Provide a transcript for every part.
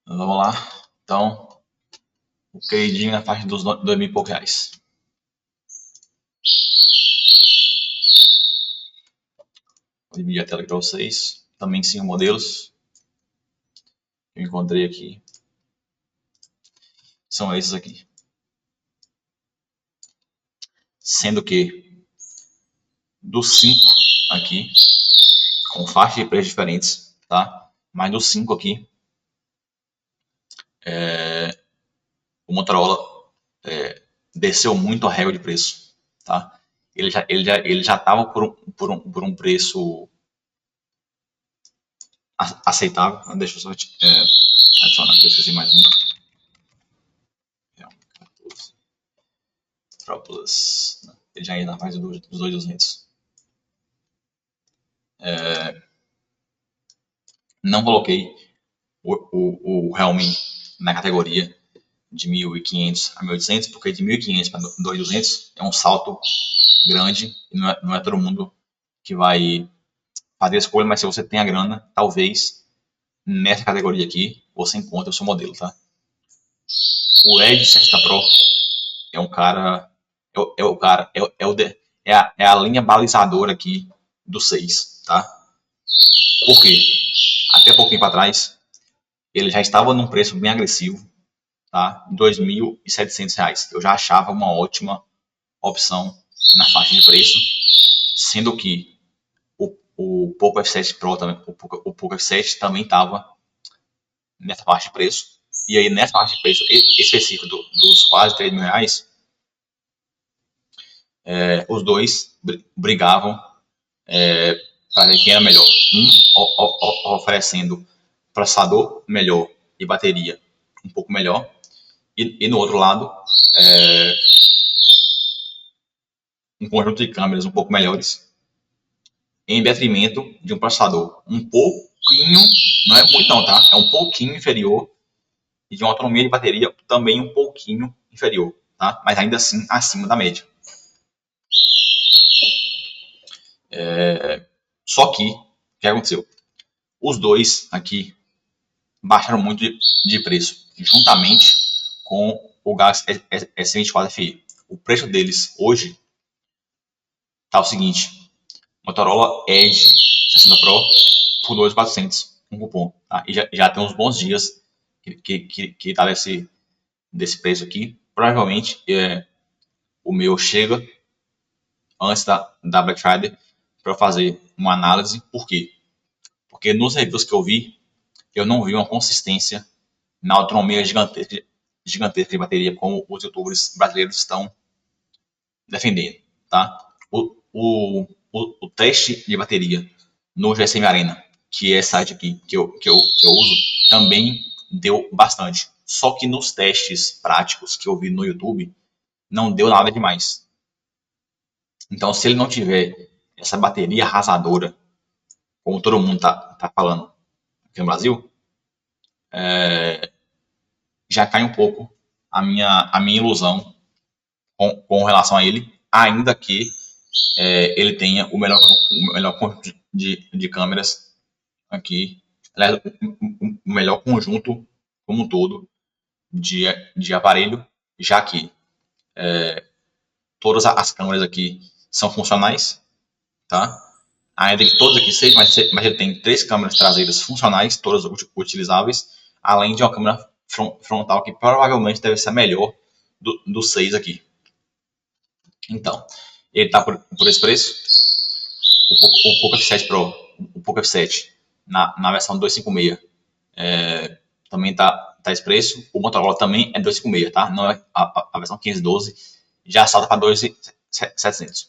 Vamos lá. Então, o queridinho na faixa dos 2.000 e poucos reais. Vou dividir a tela aqui para vocês. Também 5 modelos que eu encontrei aqui. São esses aqui. Sendo que dos 5 aqui, com faixas de preços diferentes, tá? Mas dos 5 aqui, o Motorola desceu muito a régua de preço, tá? Ele já estava por um preço aceitável. Deixa eu só adicionar aqui, eu esqueci mais um. Pro Plus. Ele já ia na faixa dos 2.200. Não coloquei o Realme na categoria de 1.500 a 1.800, porque de 1.500 para 2.200 é um salto grande e não é todo mundo que vai fazer a escolha, mas se você tem a grana, talvez nessa categoria aqui você encontre o seu modelo, tá? O Edge 60 Pro é um cara, é a linha balizadora aqui do 6, tá? Por quê? Até pouquinho para trás, ele já estava num preço bem agressivo, tá? R$ 2.700. Eu já achava uma ótima opção na faixa de preço, sendo que o Poco F7 Pro também, o Poco F7 também estava nessa faixa de preço. E aí, nessa faixa de preço específica dos quase R$ 3.000, os dois brigavam para ver quem era melhor. Um oferecendo processador melhor e bateria um pouco melhor. E no outro lado, um conjunto de câmeras um pouco melhores, em detrimento de um processador um pouquinho, não é muito não, tá? É um pouquinho inferior, e de uma autonomia de bateria também um pouquinho inferior, tá? Mas ainda assim acima da média. Só que, o que aconteceu? Os dois aqui baixaram muito de preço, juntamente com o Galaxy S24 FE. O preço deles hoje tá o seguinte: Motorola Edge 60 Pro por 2.400, um cupom, tá? E já tem uns bons dias que tá desse preço aqui. Provavelmente o meu chega antes da Black Friday para fazer uma análise. Por quê? Porque nos reviews que eu vi, eu não vi uma consistência na autonomia gigantesca de bateria como os youtubers brasileiros estão defendendo, tá? O teste de bateria no GSM Arena, que é esse site aqui que eu uso, também deu bastante. Só que nos testes práticos que eu vi no YouTube, não deu nada demais. Então, se ele não tiver essa bateria arrasadora, como todo mundo tá falando aqui no Brasil, já cai um pouco a minha ilusão com relação a ele, ainda que ele tenha o melhor conjunto de câmeras aqui, aliás, o melhor conjunto como um todo de aparelho, já que todas as câmeras aqui são funcionais, tá? Ainda que todas aqui sejam, mas ele tem 3 câmeras traseiras funcionais, todas utilizáveis, além de uma câmera frontal que provavelmente deve ser a melhor dos 6 aqui. Então, ele está por esse preço. O Poco F7 Pro, o Poco F7 na versão 256 também tá esse preço. O Motorola também é 256, tá? Não é a versão 512, já salta para 2.700.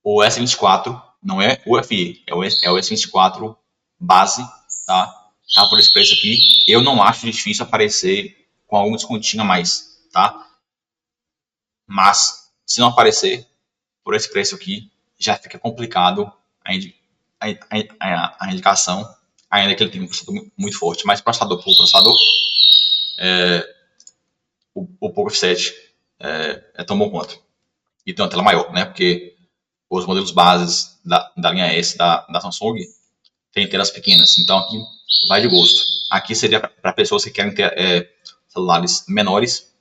O S24 não é o FE, é o S24 base, tá? Tá por esse preço aqui. Eu não acho difícil aparecer com algum descontinho a mais, tá? Mas, se não aparecer por esse preço aqui, já fica complicado a indicação, ainda que ele tenha um processador muito forte. Mas processador por processador, o Poco F7 é tão bom quanto. E tem uma tela maior, né? Porque os modelos bases da linha S da Samsung tem telas pequenas. Então aqui vai de gosto. Aqui seria para pessoas que querem ter celulares menores,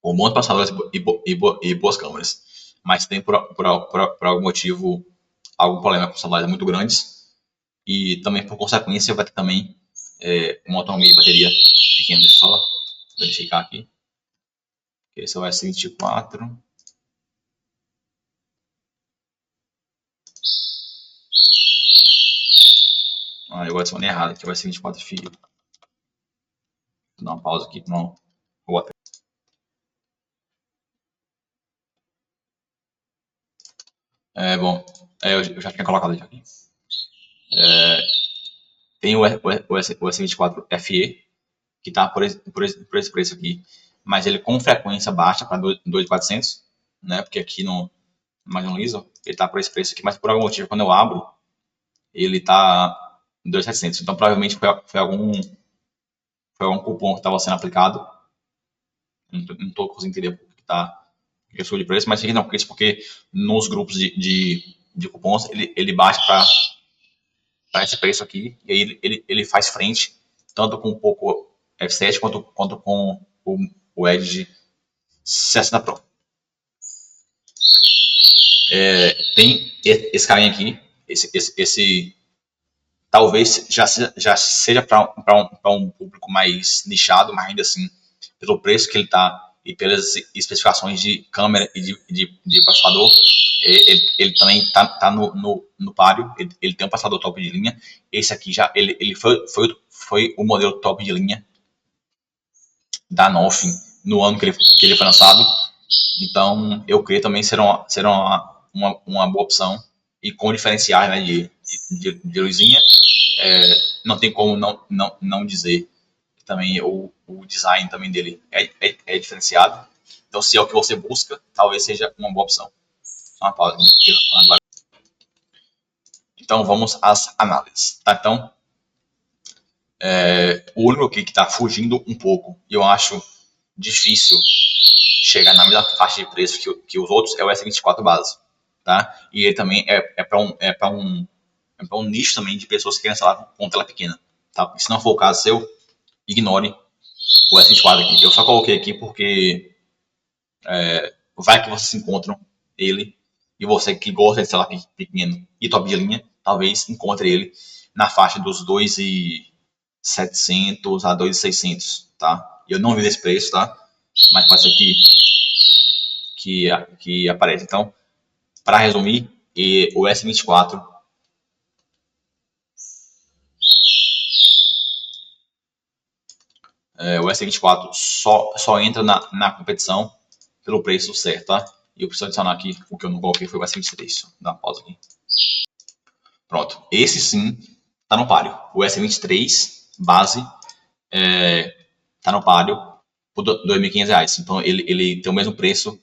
com bons processadores e boas câmeras. Mas tem por algum motivo algum problema com celulares muito grandes e também por consequência vai ter também uma autonomia de bateria pequena. Deixa eu só verificar aqui. Esse é o S24. Eu adicionei errado aqui, o S24 FI. Vou dar uma pausa aqui, não. Bom, eu já tinha colocado aqui. Tem o S24 FE, que está por esse preço aqui, mas ele com frequência baixa para 2.400, né? Porque aqui no Magno Liso ele está por esse preço aqui, mas por algum motivo quando eu abro ele está 2.700. Então provavelmente foi algum cupom que estava sendo aplicado. Não estou conseguindo entender por que está eu sou de preço, mas não preço porque nos grupos de cupons ele baixa para esse preço aqui e aí ele faz frente tanto com um pouco F7 quanto com o Edge 60 Pro. Tem esse carinha aqui, esse talvez já seja para um público mais nichado, mas ainda assim, pelo preço que ele está e pelas especificações de câmera e de processador, ele também está no páreo. Ele tem um processador top de linha. Esse aqui já ele foi o modelo top de linha da Nothing no ano que ele foi lançado. Então, eu creio também ser uma boa opção e com diferenciais, né, de luzinha. Não tem como não dizer que também o design também dele é diferenciado. Então, se é o que você busca, talvez seja uma boa opção. Só uma pausa. Então, vamos às análises. Tá? Então, o único aqui que está fugindo um pouco, e eu acho difícil chegar na mesma faixa de preço que os outros, é o S24 base. Tá? E ele também é para um nicho também de pessoas que querem celular com tela pequena. Tá? Se não for o caso seu, ignore o S24 aqui. Eu só coloquei aqui porque vai que vocês encontram ele e você que gosta de celular pequeno e top de linha, talvez encontre ele na faixa dos 2.700 a 2.600, tá? Eu não vi desse preço, tá? Mas pode ser que apareça. Então, para resumir, o S24 o S24 só entra na competição pelo preço certo, tá? E eu preciso adicionar aqui, o que eu não coloquei foi o S23. Dá uma pausa aqui. Pronto. Esse sim tá no páreo. O S23 base tá no páreo por R$ 2.500. Então ele tem o mesmo preço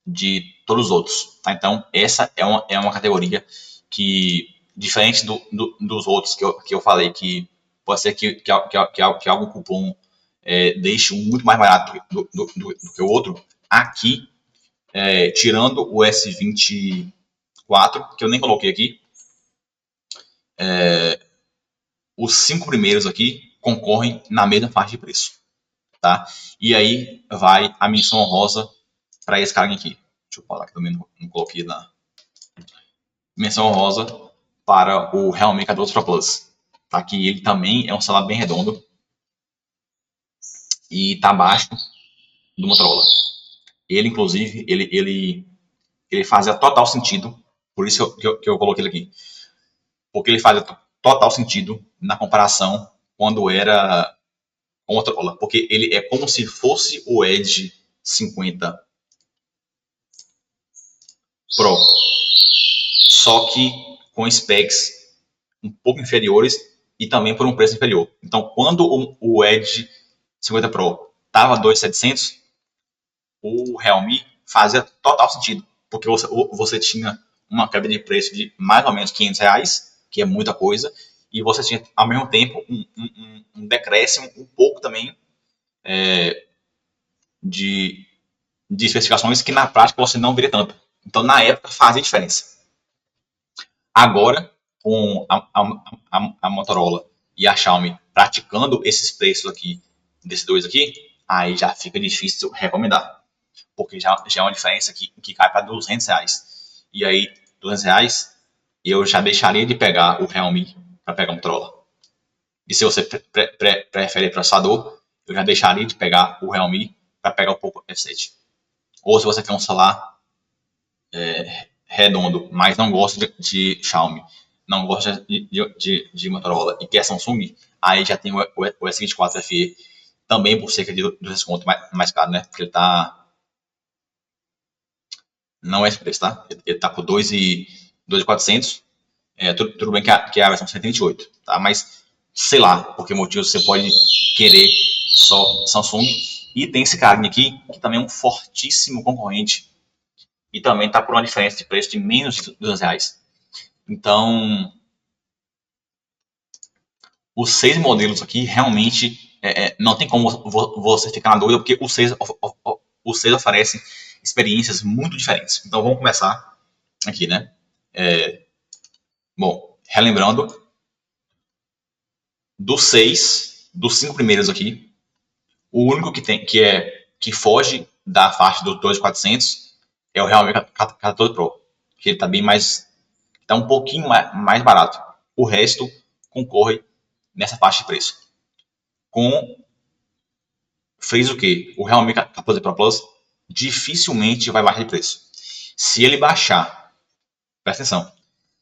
de todos os outros, tá? Então essa é uma categoria que, diferente dos outros que eu falei, que pode ser que algum cupom deixe um muito mais barato do que o outro, aqui, tirando o S24, que eu nem coloquei aqui, os 5 primeiros aqui concorrem na mesma faixa de preço, tá? E aí vai a menção honrosa para esse cara aqui. Deixa eu falar que também não coloquei na menção honrosa para o Realme 14 Pro Plus, tá? Que ele também é um celular bem redondo e tá abaixo do Motorola. Ele, inclusive, ele fazia total sentido, por isso que eu coloquei ele aqui, porque ele fazia total sentido na comparação quando era com o Motorola, porque ele é como se fosse o Edge 50 Pro, só que com specs um pouco inferiores e também por um preço inferior. Então, quando o Edge 50 Pro estava 2.700, o Realme fazia total sentido, porque você tinha uma queda de preço de mais ou menos R$500, que é muita coisa, e você tinha, ao mesmo tempo, um decréscimo um pouco também de especificações que na prática você não veria tanto. Então, na época, fazia diferença. Agora, com a Motorola e a Xiaomi praticando esses preços aqui, desses dois aqui, aí já fica difícil recomendar. Porque já é uma diferença que cai para R$ 200. E aí, R$ 200, eu já deixaria de pegar o Realme para pegar um Motorola. E se você prefere processador, eu já deixaria de pegar o Realme para pegar o Poco F7. Ou se você quer um celular redondo, mas não gosta de Xiaomi, não gosta de Motorola e quer Samsung, aí já tem o S24 FE, também por cerca de 200 conto mais caro, né? Porque ele tá... Não é esse preço, tá? Ele tá por 2.400. Tudo bem que é a versão 128, tá? Mas, sei lá, por que motivo você pode querer só Samsung. E tem esse carinha aqui, que também é um fortíssimo concorrente, e também tá por uma diferença de preço de menos de R$ 200. Então, os 6 modelos aqui realmente não tem como você ficar na dúvida, porque os seis oferecem experiências muito diferentes. Então, vamos começar aqui, né? Bom, relembrando, dos 5 primeiros aqui, o único que foge da faixa do 2.400 é o Realme 14 Pro, que ele tá bem mais, tá um pouquinho mais barato. O resto concorre nessa faixa de preço. Fez o quê? O Realme 14 Pro Plus dificilmente vai baixar de preço. Se ele baixar, presta atenção,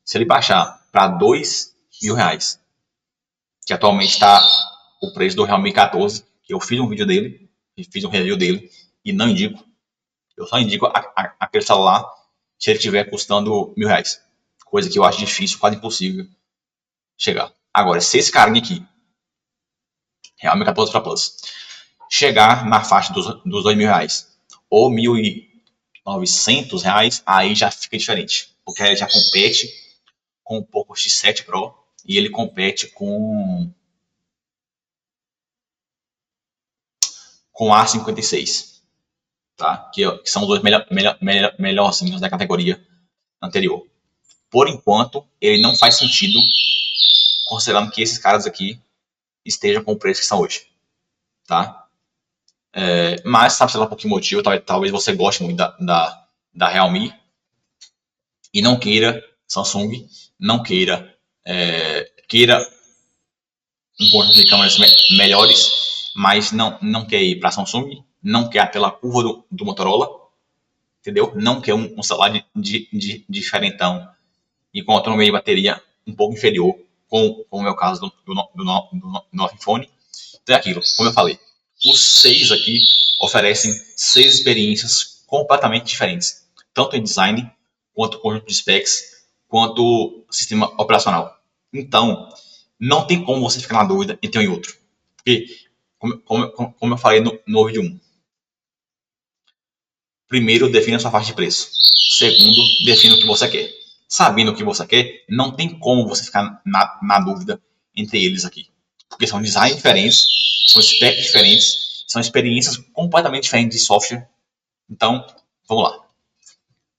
se ele baixar para R$ 2.000, que atualmente está o preço do Realme 14, que eu fiz um vídeo dele, fiz um review dele, e não indico. Eu só indico aquele celular se ele estiver custando R$ 1.000. Coisa que eu acho difícil, quase impossível chegar. Agora, se esse carinha aqui, Realme 14 Pro Plus, chegar na faixa dos R$ 2.000 ou R$ 1.900, aí já fica diferente. Porque aí já compete com o Poco X7 Pro e ele compete com o A56, tá? Que são os dois melhorzinhos da categoria anterior. Por enquanto, ele não faz sentido, considerando que esses caras aqui estejam com o preço que são hoje, tá? Mas, sabe, sei lá por que motivo, talvez você goste muito da Realme e não queira Samsung, não queira um conjunto de câmeras melhores, mas não quer ir para Samsung, não quer aquela curva do Motorola, entendeu? Não quer um celular de diferentão e com autonomia de bateria um pouco inferior, como é o caso do iPhone. Então é aquilo, como eu falei, os 6 aqui oferecem 6 experiências completamente diferentes, tanto em design, quanto conjunto de specs, quanto sistema operacional. Então, não tem como você ficar na dúvida entre um e outro. Porque, como eu falei no vídeo 1, primeiro, defina a sua faixa de preço. Segundo, defina o que você quer. Sabendo o que você quer, não tem como você ficar na dúvida entre eles aqui. Porque são designs diferentes, são specs diferentes, são experiências completamente diferentes de software. Então, vamos lá.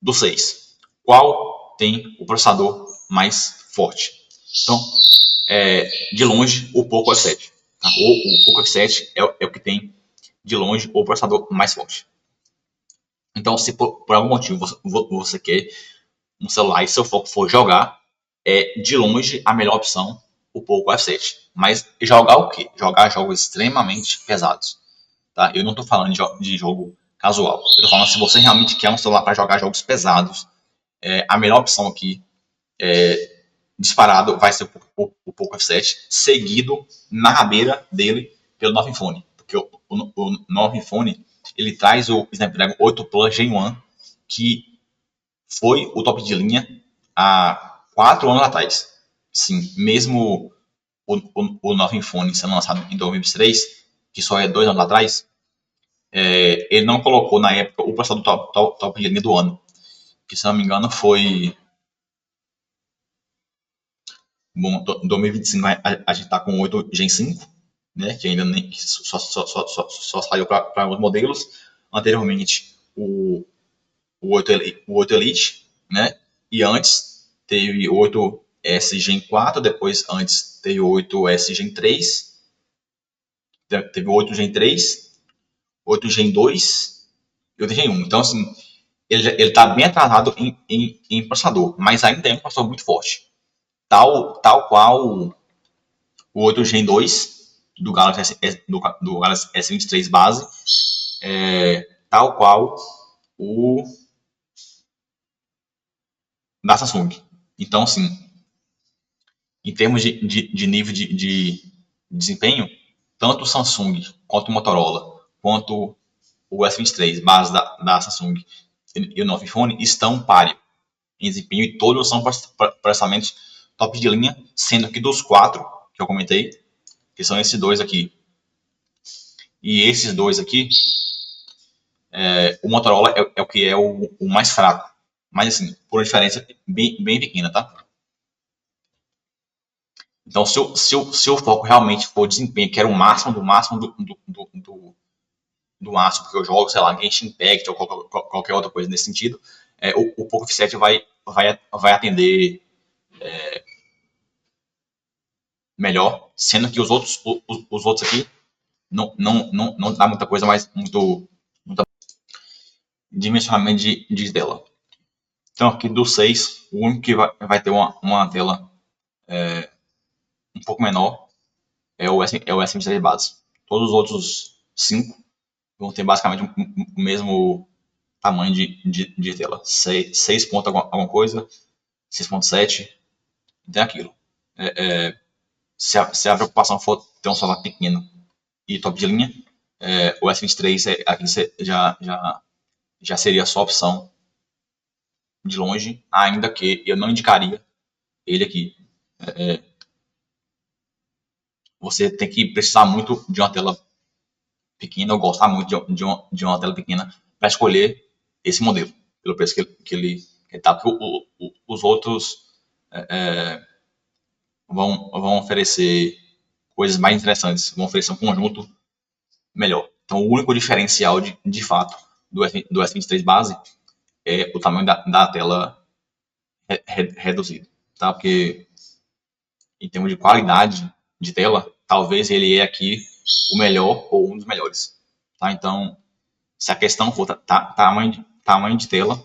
Do 6, qual tem o processador mais forte? Então, de longe, o Poco F7. Tá? O Poco F7 é o que tem, de longe, o processador mais forte. Então, se por algum motivo você quer um celular e seu foco for jogar, é de longe a melhor opção o Poco F7. Mas jogar o quê? Jogar jogos extremamente pesados. Tá? Eu não estou falando de jogo casual. Eu estou falando se você realmente quer um celular para jogar jogos pesados, a melhor opção aqui, disparado, vai ser o Poco F7, seguido na rabeira dele pelo novo iPhone. Porque o novo iPhone ele traz o Snapdragon 8 Plus Gen 1, que foi o top de linha há 4 anos atrás. Sim, mesmo o novo iPhone sendo lançado em 2023, que só é 2 anos atrás, ele não colocou na época o processador top de linha do ano, que se não me engano foi... Bom, em 2025 a gente está com o 8 Gen 5, né, que ainda nem, só saiu para alguns modelos. Anteriormente, o 8 Elite, né, e antes teve o 8 S Gen 4, depois antes teve o 8S Gen 3, teve o 8 Gen 3, 8 Gen 2 e 8 Gen 1. Então, assim, ele está bem atrasado em processador, mas ainda é um processador muito forte. Tal qual o 8 Gen 2 do Galaxy S23 base, tal qual o da Samsung. Então, assim, em termos de nível de desempenho, tanto o Samsung quanto o Motorola, quanto o S23 base da Samsung e o novo iPhone estão páreo em desempenho e todos são processamentos top de linha, sendo que dos 4 que eu comentei, que são esses dois aqui, e esses dois aqui, o Motorola é o que é o mais fraco. Mas assim, por uma diferença bem pequena, tá? Então, se o foco realmente for desempenho, que era o máximo do máximo do máximo, porque eu jogo, sei lá, Genshin Impact ou qualquer outra coisa nesse sentido, o Poco F7 vai atender melhor, sendo que os outros aqui não dá muita coisa, mas muito dimensionamento de tela. Então, aqui do 6, o único que vai ter uma tela um pouco menor é o S23 base. Todos os outros 5 vão ter basicamente o mesmo tamanho de tela. 6 ponto alguma coisa, 6.7, tem aquilo. Se a preocupação for ter um celular pequeno e top de linha, o S23 aqui já seria a sua opção de longe, ainda que eu não indicaria ele aqui. Você tem que precisar muito de uma tela pequena, ou gostar muito de uma tela pequena para escolher esse modelo, pelo preço que ele está. Porque os outros vão oferecer coisas mais interessantes, vão oferecer um conjunto melhor. Então, o único diferencial de fato do S23 base é o tamanho da tela reduzido, tá? Porque em termos de qualidade de tela, talvez ele é aqui o melhor ou um dos melhores, tá? Então, se a questão for tamanho de tela,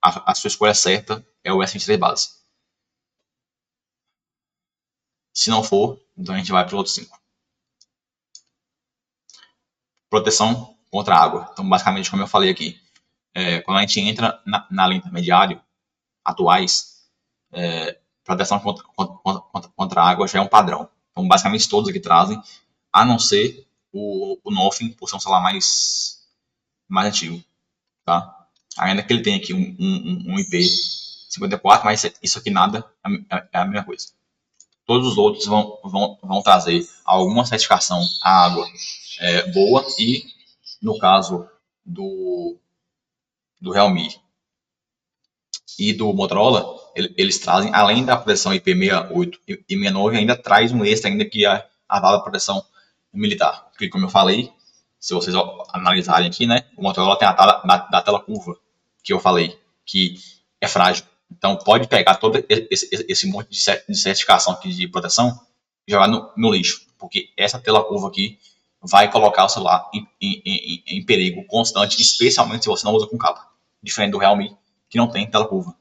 a sua escolha certa é o S23 base. Se não for, então a gente vai para os outros 5. Proteção contra água. Então, basicamente, como eu falei aqui, quando a gente entra na linha intermediária, atuais, proteção contra a água já é um padrão. Então, basicamente, todos aqui trazem, a não ser o Nothing, por ser um celular mais antigo, tá? Ainda que ele tenha aqui um IP54, mas isso aqui nada é a mesma coisa. Todos os outros vão trazer alguma certificação à água boa e, no caso do Realme e do Motorola, eles trazem, além da proteção IP68 e 69, ainda traz um extra, ainda que a válvula de proteção militar. Porque, como eu falei, se vocês analisarem aqui, né, o Motorola tem a tela curva, que eu falei, que é frágil. Então, pode pegar todo esse monte de certificação aqui de proteção e jogar no lixo. Porque essa tela curva aqui vai colocar o celular em perigo constante, especialmente se você não usa com capa. Diferente do Realme, que não tem tela curva.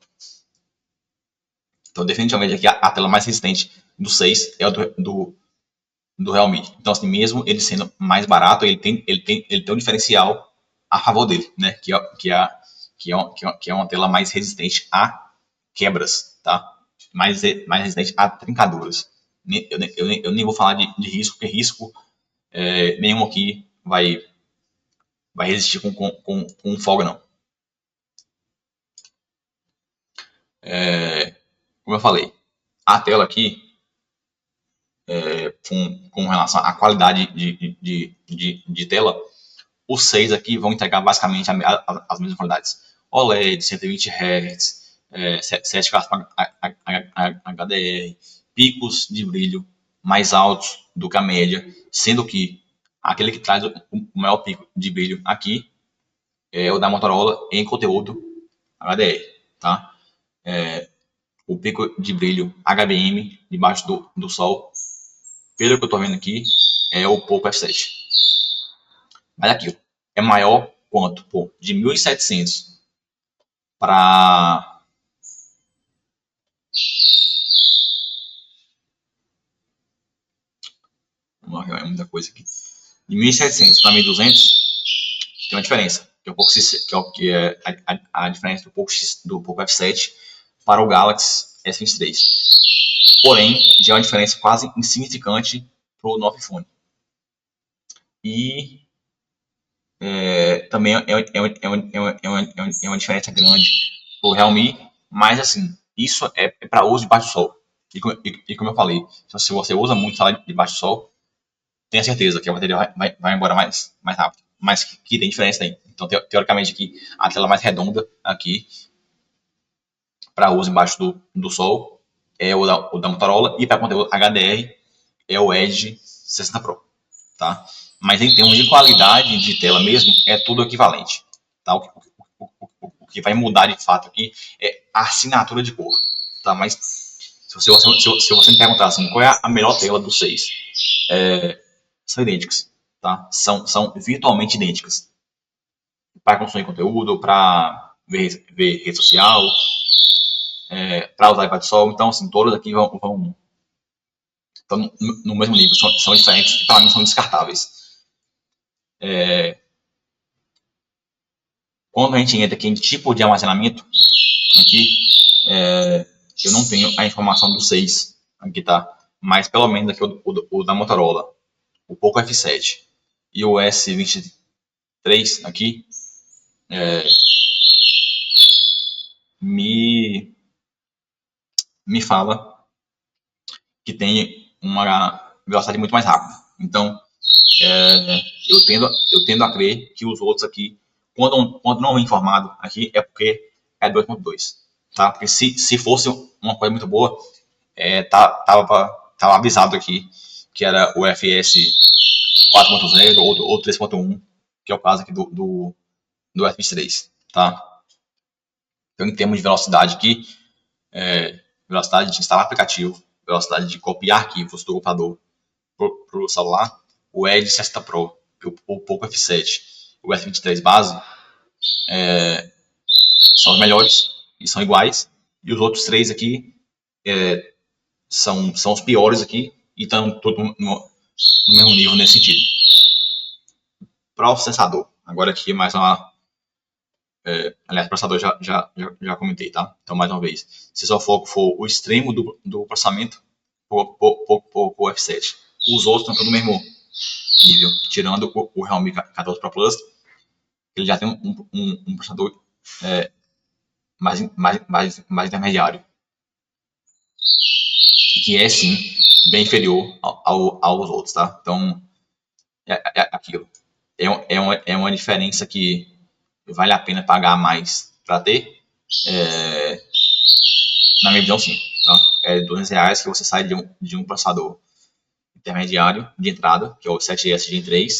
Então, definitivamente, aqui a tela mais resistente do 6 é a do Realme. Então, assim, mesmo ele sendo mais barato, ele tem um diferencial a favor dele, né? Que é uma tela mais resistente a quebras, tá? Mais resistente a trincaduras. Eu nem vou falar de risco, porque risco nenhum aqui vai resistir com folga, não. Como eu falei, a tela aqui, com relação à qualidade de tela, os 6 aqui vão entregar basicamente as mesmas qualidades. OLED, 120 Hz, 7K HDR, picos de brilho mais altos do que a média, sendo que aquele que traz o maior pico de brilho aqui é o da Motorola em conteúdo HDR, tá? o pico de brilho HBM debaixo do Sol, pelo que eu estou vendo aqui, é o Poco F7. Mas aqui, é maior quanto? Pô, de 1.700 para... É muita coisa aqui. De 1.700 para 1.200 tem uma diferença, que é, a diferença do Poco F7 para o Galaxy S23. Porém, já é uma diferença quase insignificante para o novo iPhone. E também é uma diferença grande para o Realme, mas assim, isso é para uso debaixo do sol. E como eu falei, se você usa muito debaixo do sol, tenha certeza que a bateria vai embora mais rápido. Mas que tem diferença aí. Então, teoricamente, aqui, a tela mais redonda aqui, para uso embaixo do sol, é o da Motorola. E para conteúdo HDR, é o Edge 60 Pro. Tá? Mas em termos de qualidade de tela mesmo, é tudo equivalente. Tá? O que vai mudar de fato aqui é a assinatura de cor. Tá? Mas se você me perguntar assim, qual é a melhor tela dos 6, são idênticas. Tá? São virtualmente idênticas. Para consumir conteúdo, para ver rede social, para usar iPad Sol. Então, assim, todas aqui vão no mesmo nível. São diferentes e, para mim, são descartáveis. Quando a gente entra aqui em tipo de armazenamento, aqui, eu não tenho a informação do 6 aqui, tá? Mas pelo menos aqui o da Motorola, o Poco F7 e o S23 aqui, me fala que tem uma velocidade muito mais rápida. Então, eu tendo a crer que os outros aqui, quando não é informado aqui, é porque é 2.2. Tá? Porque se fosse uma coisa muito boa, tava avisado aqui que era o FS 4.0 ou 3.1, que é o caso aqui do FS3. Tá? Então, em termos de velocidade aqui, velocidade de instalar aplicativo, velocidade de copiar arquivos do computador para o celular, o Edge 60 Pro, o Poco F7, o S23 base, são os melhores e são iguais. E os outros três aqui são os piores aqui e estão todos no mesmo nível nesse sentido. Processador. Agora aqui mais uma... aliás, processador já comentei, tá? Então, mais uma vez, se só for o extremo do processamento, o F7. Os outros estão todos no mesmo nível, tirando o Realme 14 Pro Plus, ele já tem um processador mais intermediário, que é sim bem inferior aos outros, tá? Então, aquilo. É uma diferença que vale a pena pagar mais para ter. Na minha visão, sim. Tá? É R$200 que você sai de um processador intermediário de entrada, que é o 7S Gen 3,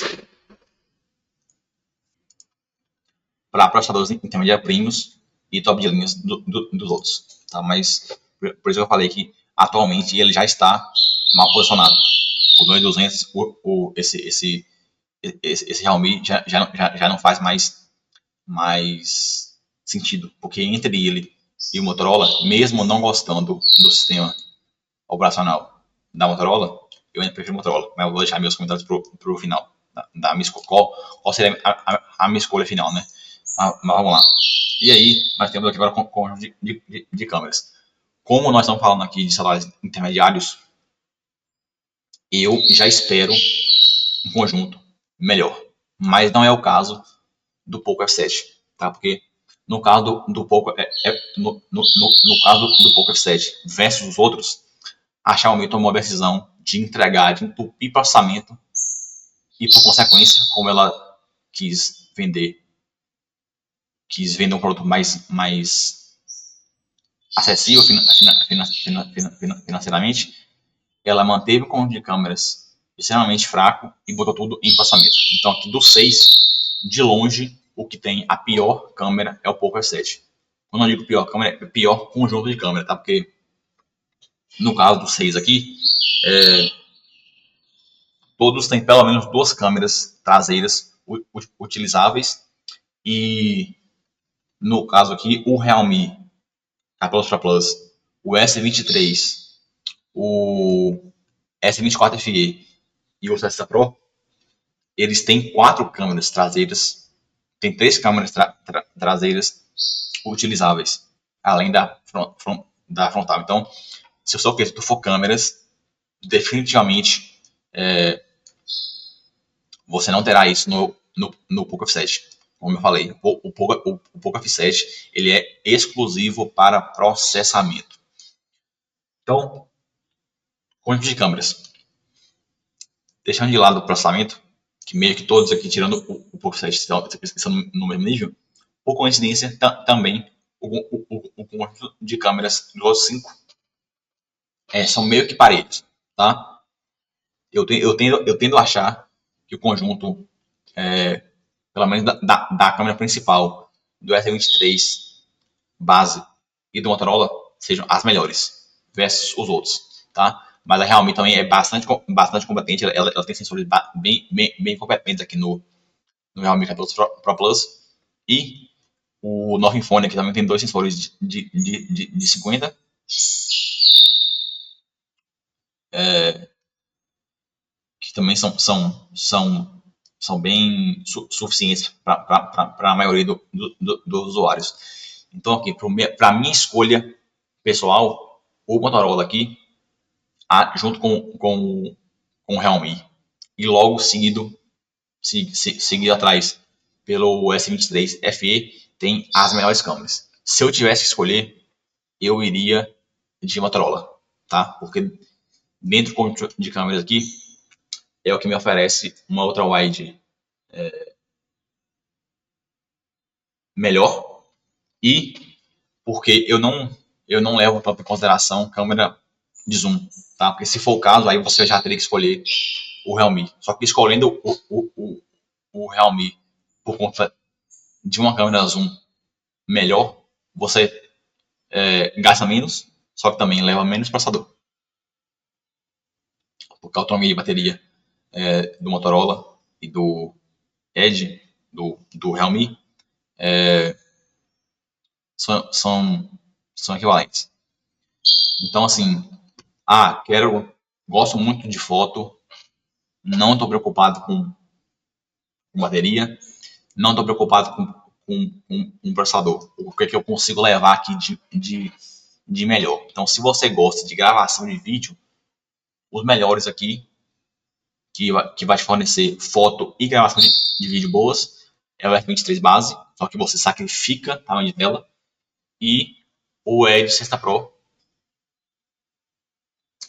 para processadores intermediários premiums e top de linhas dos outros. Tá? Mas, por isso que eu falei que atualmente ele já está mal posicionado. Por 2.200, esse Realme já não faz mais sentido, porque entre ele e o Motorola, mesmo não gostando do sistema operacional da Motorola, eu ainda prefiro o Motorola, mas eu vou deixar meus comentários pro final da minha escolha. Qual seria a minha escolha final, né? Mas vamos lá. E aí, nós temos aqui agora conjunto de câmeras. Como nós estamos falando aqui de celulares intermediários, eu já espero um conjunto melhor. Mas não é o caso do Poco F7, tá? Porque no caso do Poco, no caso do Poco F7 versus os outros, a Xiaomi tomou a decisão de entregar, de entupir processamento e, por consequência, como ela quis vender um produto mais acessível financeiramente, ela manteve o conjunto de câmeras extremamente fraco e botou tudo em processamento. Então, aqui dos 6, de longe, o que tem a pior câmera é o Poco F7. Quando eu digo pior câmera, é pior conjunto de câmera, tá? Porque no caso dos 6 aqui, todos têm pelo menos 2 câmeras traseiras utilizáveis. E no caso aqui, o Realme K Ultra Plus, o S23, o S24 FE e o 60 Pro, eles têm 4 câmeras traseiras, tem 3 câmeras traseiras utilizáveis, além da frontal. Então, se o seu quesito for câmeras, definitivamente você não terá isso no Poco F7. Como eu falei, o Poco F7 ele é exclusivo para processamento. Então, conjunto de câmeras. Deixando de lado o processamento, que meio que todos aqui, tirando o Poco F7, estão no mesmo nível, por coincidência, também o conjunto de câmeras do Osmo 5 são meio que parelhos, tá? Eu tendo a achar que o conjunto, pelo menos da câmera principal do S23 base e do Motorola, sejam as melhores versus os outros, tá? Mas a Realme também é bastante competente, ela tem sensores bem competentes aqui no Realme 14 Pro Plus, e o novo iPhone aqui também tem 2 sensores de 50, que também são bem suficientes para a maioria dos usuários. Então, aqui, para a minha escolha pessoal, o Motorola aqui, junto com o Realme, e logo seguido atrás pelo S23 FE, tem as melhores câmeras. Se eu tivesse que escolher, eu iria de Motorola, tá? Porque dentro do conjunto de câmeras aqui, é o que me oferece uma ultra wide melhor, e porque eu não levo tanto em consideração câmera de zoom, tá? Porque se for o caso, aí você já teria que escolher o Realme. Só que escolhendo o Realme por conta de uma câmera zoom melhor, você gasta menos, só que também leva menos processador. Porque a autonomia de bateria do Motorola e do Edge, do Realme, são equivalentes. Então, assim, gosto muito de foto, não estou preocupado com bateria, não estou preocupado com um processador. O que eu consigo levar aqui de melhor. Então, se você gosta de gravação de vídeo, os melhores aqui, que vai te fornecer foto e gravação de vídeo boas, é o F23 base, só que você sacrifica tamanho de tela, e o Edge 60 Pro,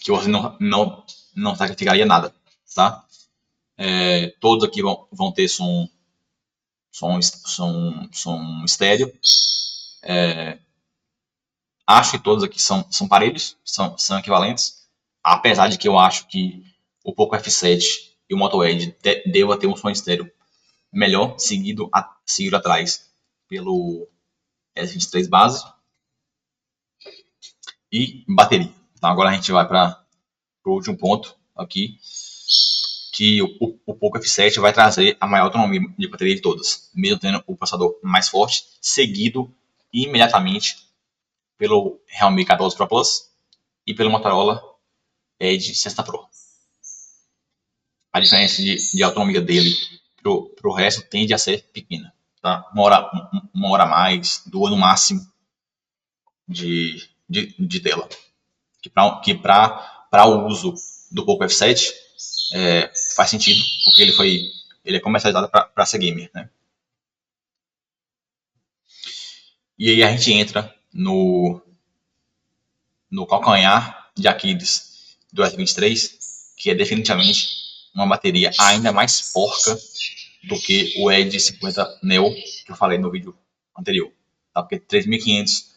que você não sacrificaria nada, tá? Todos aqui vão ter som estéreo. Acho que todos aqui são parelhos, são equivalentes, apesar de que eu acho que o Poco F7 e o Moto Edge deva ter um som estéreo melhor, seguido atrás pelo S23 base e bateria. Então agora a gente vai para o último ponto aqui, que o Poco F7 vai trazer a maior autonomia de bateria de todas, mesmo tendo o processador mais forte, seguido imediatamente pelo Realme 14 Pro Plus e pelo Motorola Edge 60 Pro. A diferença de autonomia dele pro resto tende a ser pequena, tá? Uma hora a mais, 2 no máximo de tela. Que para o uso do Poco F7 faz sentido, porque ele é comercializado para ser gamer, né? E aí a gente entra no calcanhar de Aquiles do S23, que é definitivamente uma bateria ainda mais porca do que o Edge 50 Neo, que eu falei no vídeo anterior. Tá? Porque 3.500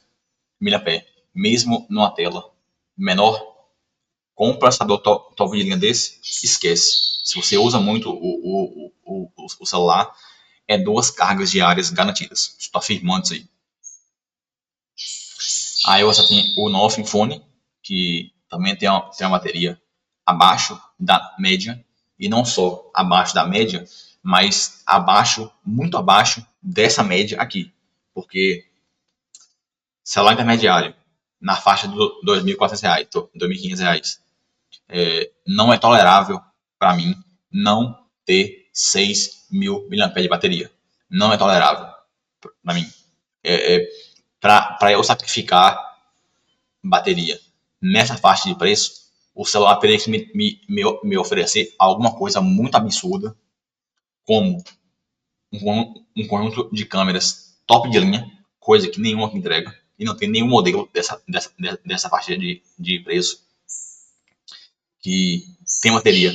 mAh, mesmo numa tela menor, com um processador top de linha desse, esquece. Se você usa muito o celular, é 2 cargas diárias garantidas. Estou afirmando isso aí. Aí você tem o novo Phone, que também tem uma bateria abaixo da média, e não só abaixo da média, mas abaixo, muito abaixo dessa média aqui, porque celular intermediário na faixa de R$ 2.400, R$ 2.500, não é tolerável para mim não ter 6.000 mAh de bateria. Não é tolerável para mim. Para eu sacrificar bateria nessa faixa de preço, o celular teria que me oferecer alguma coisa muito absurda, como um conjunto de câmeras top de linha, coisa que nenhuma que entrega, e não tem nenhum modelo dessa faixa de preço que tem bateria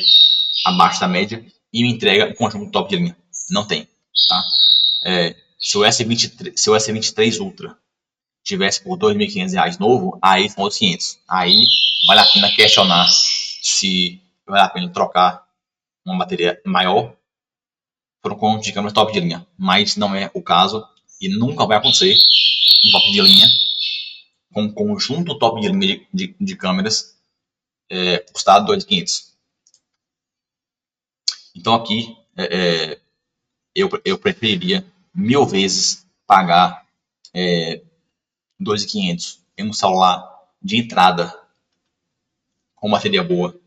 abaixo da média e me entrega um conjunto top de linha. Não tem, tá? Se o S23 Ultra tivesse por R$ 2.500 novo, aí são outros 500. Aí vale a pena questionar se vale a pena trocar uma bateria maior por um conjunto de câmeras top de linha. Mas não é o caso e nunca vai acontecer um top de linha com um conjunto top de linha de câmeras custado R$ 2.500. Então aqui eu preferiria 1.000 vezes pagar R$ 2.500 em um celular de entrada com bateria boa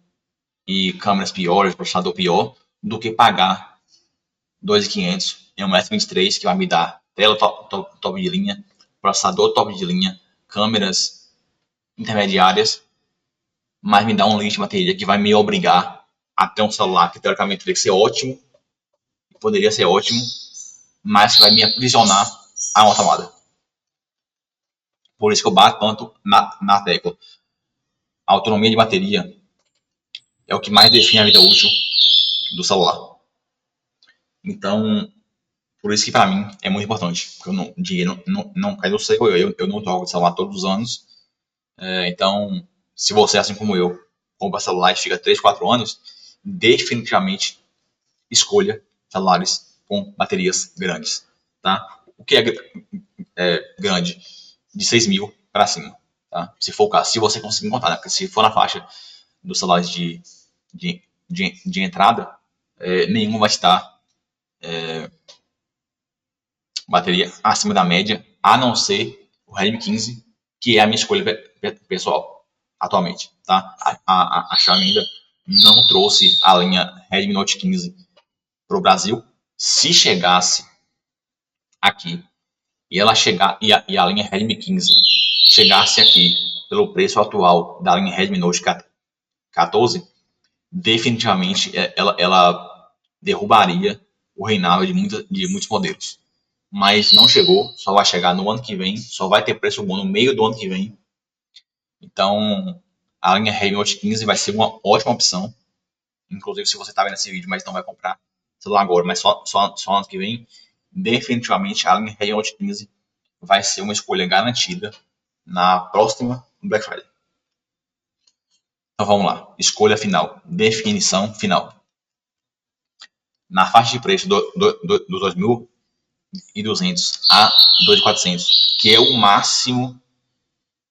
e câmeras piores, processador pior, do que pagar R$ 2.500 em um S23 que vai me dar tela top de linha, processador top de linha, câmeras intermediárias, mas me dá um lixo de bateria que vai me obrigar a ter um celular que teoricamente teria que ser ótimo, poderia ser ótimo, mas que vai me aprisionar a uma tomada. Por isso que eu bato tanto na tecla. A autonomia de bateria é o que mais define a vida útil do celular. Então, por isso que para mim é muito importante. Porque dinheiro não cai do céu. Eu não troco de celular todos os anos. Então, se você, assim como eu, compra celular e fica 3, 4 anos, definitivamente escolha celulares com baterias grandes. Tá? O que é grande? De 6.000 para cima. Tá? Se for o caso, se você conseguir encontrar, né? Porque se for na faixa dos celulares de entrada, nenhum vai estar bateria acima da média, a não ser o Redmi 15, que é a minha escolha pessoal atualmente. Tá? A Xiaomi ainda não trouxe a linha Redmi Note 15 para o Brasil. Se chegasse aqui e a linha Redmi 15 chegasse aqui pelo preço atual da linha Redmi Note 14, definitivamente ela derrubaria o reinado de muitos modelos. Mas não chegou, só vai chegar no ano que vem, só vai ter preço bom no meio do ano que vem. Então, a linha Redmi Note 15 vai ser uma ótima opção. Inclusive, se você está vendo esse vídeo, mas não vai comprar celular agora, mas só ano que vem, definitivamente a linha Redmi Note 15 vai ser uma escolha garantida na próxima Black Friday. Então vamos lá, escolha final, definição final. Na faixa de preço dos 2.200 a 2.400, que é o máximo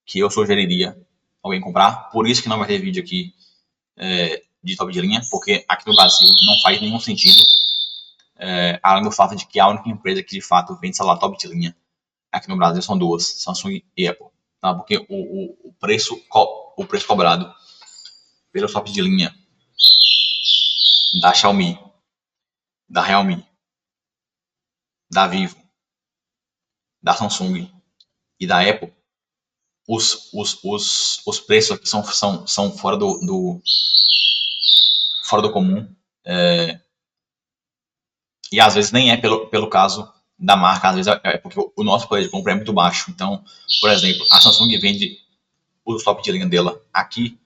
que eu sugeriria alguém comprar. Por isso que não vai ter vídeo aqui de top de linha, porque aqui no Brasil não faz nenhum sentido, além do fato de que a única empresa que de fato vende celular top de linha aqui no Brasil são duas, Samsung e Apple. Tá? Porque o preço cobrado pelo top de linha da Xiaomi, da Realme, da Vivo, da Samsung e da Apple, os preços aqui são fora fora do comum. E às vezes nem é pelo caso da marca, às vezes é porque o nosso poder de compra é muito baixo. Então, por exemplo, a Samsung vende os top de linha dela aqui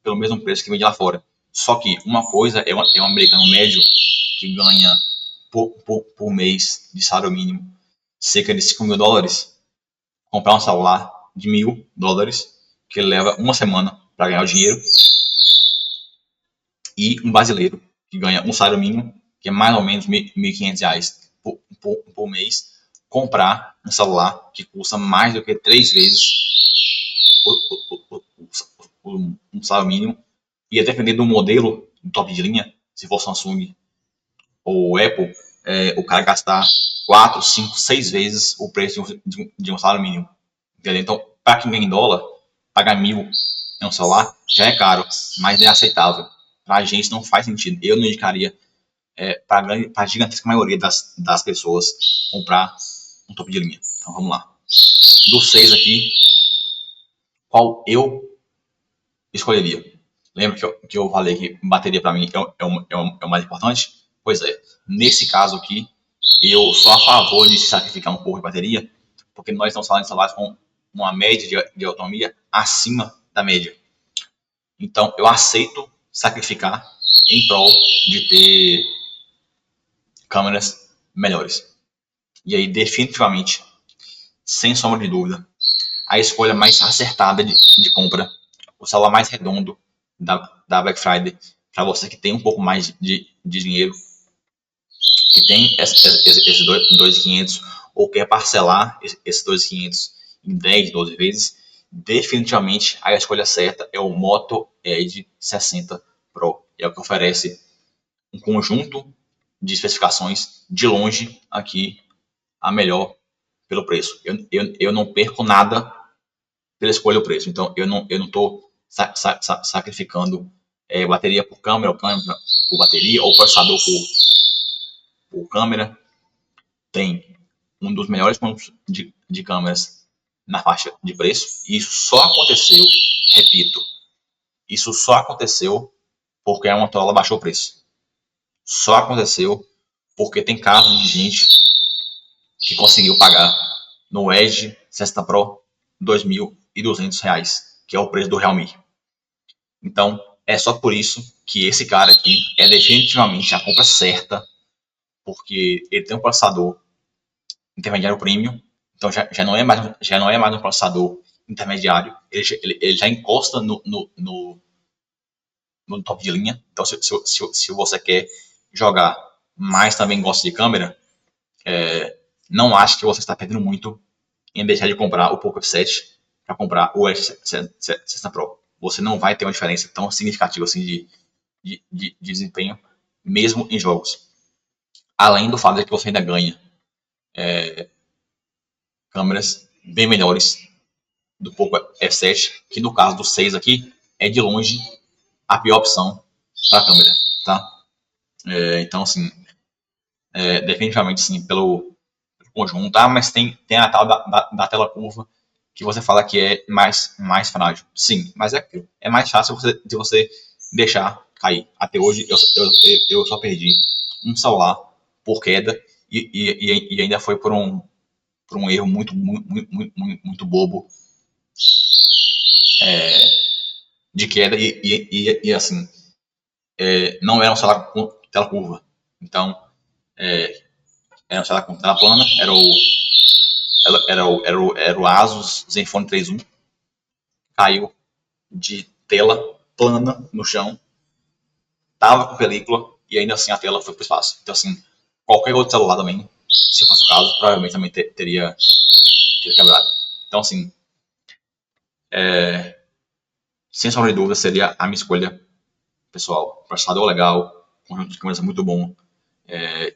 pelo mesmo preço que vende lá fora. Só que uma coisa é um americano médio que ganha por mês de salário mínimo cerca de $5.000 comprar um celular de $1.000 que ele leva uma semana para ganhar o dinheiro, e um brasileiro que ganha um salário mínimo, que é mais ou menos R$ 1.500 por mês, comprar um celular que custa mais do que 3 vezes um um salário mínimo, ia depender do modelo do top de linha, se for Samsung ou Apple, o cara gastar 4, 5, 6 vezes o preço de um salário mínimo. Entendeu? Então, para quem ganha em dólar, pagar 1.000 em um celular já é caro, mas é aceitável. Para a gente não faz sentido. Eu não indicaria para a gigantesca maioria das pessoas comprar um topo de linha. Então vamos lá. Dos 6 aqui, qual eu escolheria? Lembra que eu falei que bateria para mim é o mais importante? Pois é, nesse caso aqui, eu sou a favor de se sacrificar um pouco de bateria, porque nós estamos falando de celulares com uma média de autonomia acima da média. Então, eu aceito sacrificar em prol de ter câmeras melhores. E aí, definitivamente, sem sombra de dúvida, a escolha mais acertada de compra, o celular mais redondo da Black Friday, para você que tem um pouco mais de dinheiro, que tem esses 2.500 ou quer parcelar esses 2.500 em 10, 12 vezes, definitivamente a escolha certa é o Moto Edge 60 Pro. É o que oferece um conjunto de especificações de longe aqui a melhor pelo preço. Eu não perco nada pela escolha do preço. Então eu não estou sacrificando bateria por câmera, ou câmera por bateria, ou processador por câmera. Tem um dos melhores pontos de câmeras na faixa de preço. E isso só aconteceu, repito, isso só aconteceu porque a Motorola baixou o preço. Só aconteceu porque tem casos de gente que conseguiu pagar no Edge 60 Pro R$2.200, que é o preço do Realme. Então, é só por isso que esse cara aqui é definitivamente a compra certa, porque ele tem um processador intermediário premium, então já não é mais um processador intermediário, ele já encosta no top de linha. Então, se você quer jogar, mas também gosta de câmera, não acho que você está perdendo muito em deixar de comprar o Poco F7 para comprar o S60 Pro. Você não vai ter uma diferença tão significativa assim de desempenho, mesmo em jogos. Além do fato de que você ainda ganha câmeras bem melhores do Poco F7, que no caso do 6 aqui, é de longe a pior opção para a câmera, tá? Então, assim, definitivamente, sim, pelo conjunto. Ah, mas tem a tal da tela curva, que você fala que é mais frágil. Sim, mas é mais fácil de você deixar cair. Até hoje, eu só perdi um celular por queda e ainda foi por um erro muito bobo de queda e assim, não era um celular com tela curva. Então, era um celular com tela plana, era o Asus Zenfone 3.1, caiu de tela plana no chão, tava com película e ainda assim a tela foi pro espaço. Então, assim, qualquer outro celular também, se fosse o caso, provavelmente também teria quebrado. Então, assim, sem sombra de dúvida, seria a minha escolha pessoal. Processador legal, conjunto de câmeras muito bom,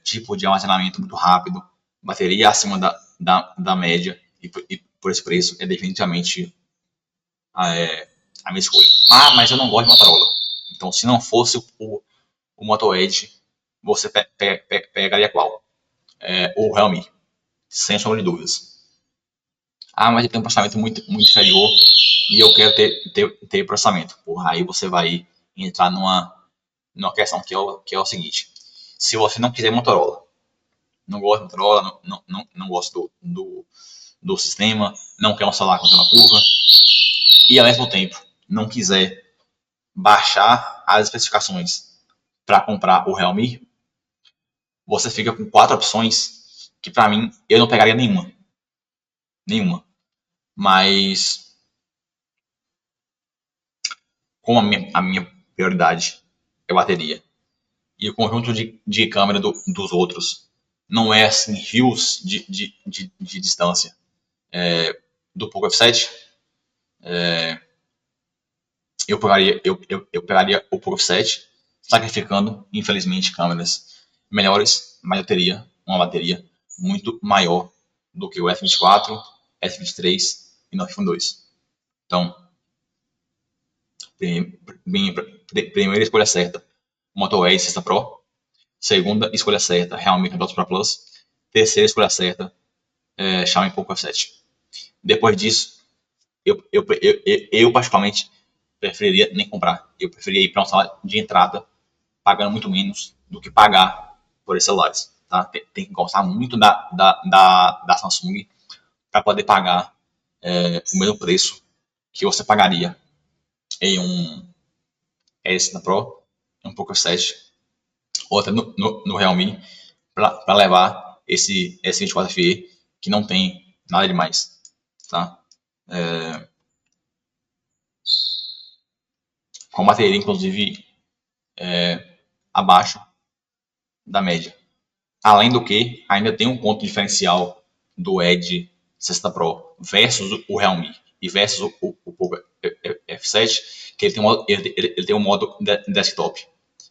tipo de armazenamento muito rápido, bateria acima da média e por esse preço é definitivamente a minha escolha. Ah, mas eu não gosto de Motorola. Então, se não fosse o Moto Edge, você pegaria qual? O Realme, sem sombra de dúvidas. Ah, mas ele tem um processamento muito inferior e eu quero ter processamento. Porra, aí você vai entrar numa questão que é o seguinte. Se você não quiser Motorola, não gosta de Motorola, não gosta do sistema, não quer um celular com tela curva, e ao mesmo tempo não quiser baixar as especificações para comprar o Realme, você fica com 4 opções que para mim eu não pegaria nenhuma. Mas como a minha prioridade é bateria e o conjunto de câmera dos outros não é assim rios de distância do Poco F7, eu pegaria o Poco F7, sacrificando, infelizmente, câmeras melhores, mas eu teria uma bateria muito maior do que o F24, F23 e no iPhone 2. Então, primeira escolha certa, Moto E 6 Pro. Segunda escolha certa, Realme 14 Pro Plus. Terceira escolha certa, Xiaomi Poco F7. Depois disso, eu particularmente preferiria nem comprar. Eu preferiria ir para um salário de entrada, pagando muito menos do que pagar por esses celulares. Tá? Tem que gostar muito da Samsung para poder pagar o mesmo preço que você pagaria em um S Pro, um Poco F7, ou até no Realme, para levar esse S24 FE, que não tem nada demais. Tá? Com bateria, inclusive, abaixo da média. Além do que, ainda tem um ponto diferencial do Edge 60 Pro versus o Realme e versus o Poco F7, que ele tem um modo desktop.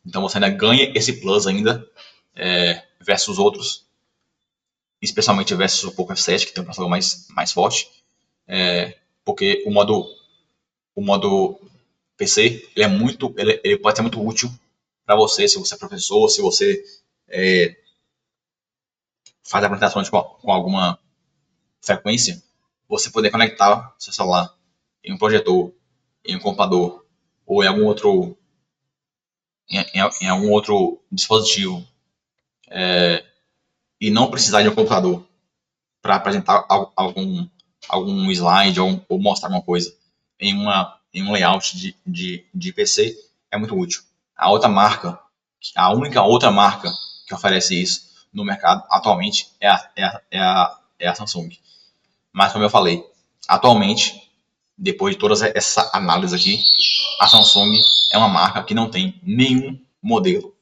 Então você ainda ganha esse plus ainda versus outros, especialmente versus o Poco F7, que tem um processador mais forte, porque o modo PC ele pode ser muito útil para você, se você é professor, se você faz apresentações com alguma frequência, você poder conectar seu celular em um projetor, em um computador ou em algum outro em algum outro dispositivo e não precisar de um computador para apresentar algum slide ou mostrar alguma coisa em um layout de PC é muito útil. A única outra marca que oferece isso no mercado atualmente é a Samsung. Mas como eu falei, atualmente, depois de toda essa análise aqui, a Samsung é uma marca que não tem nenhum modelo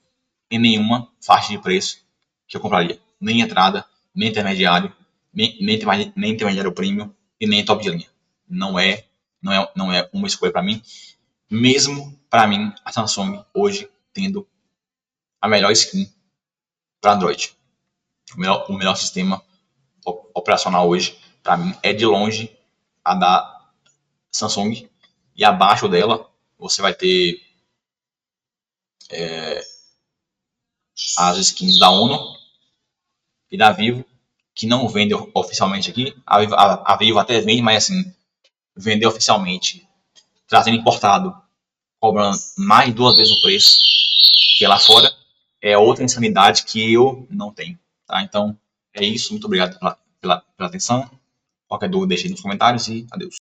em nenhuma faixa de preço que eu compraria. Nem entrada, nem intermediário, nem intermediário premium e nem top de linha. Não é uma escolha para mim. Mesmo para mim, a Samsung hoje tendo a melhor skin para Android. O melhor sistema operacional hoje, para mim, é de longe a da Samsung. E abaixo dela, você vai ter as skins da Honor e da Vivo, que não vendem oficialmente aqui. A Vivo até vende, mas assim, vender oficialmente, trazendo importado, cobrando mais de 2 vezes o preço que é lá fora, é outra insanidade que eu não tenho. Tá? Então, é isso. Muito obrigado pela atenção. Qualquer dúvida, deixe aí nos comentários e adeus.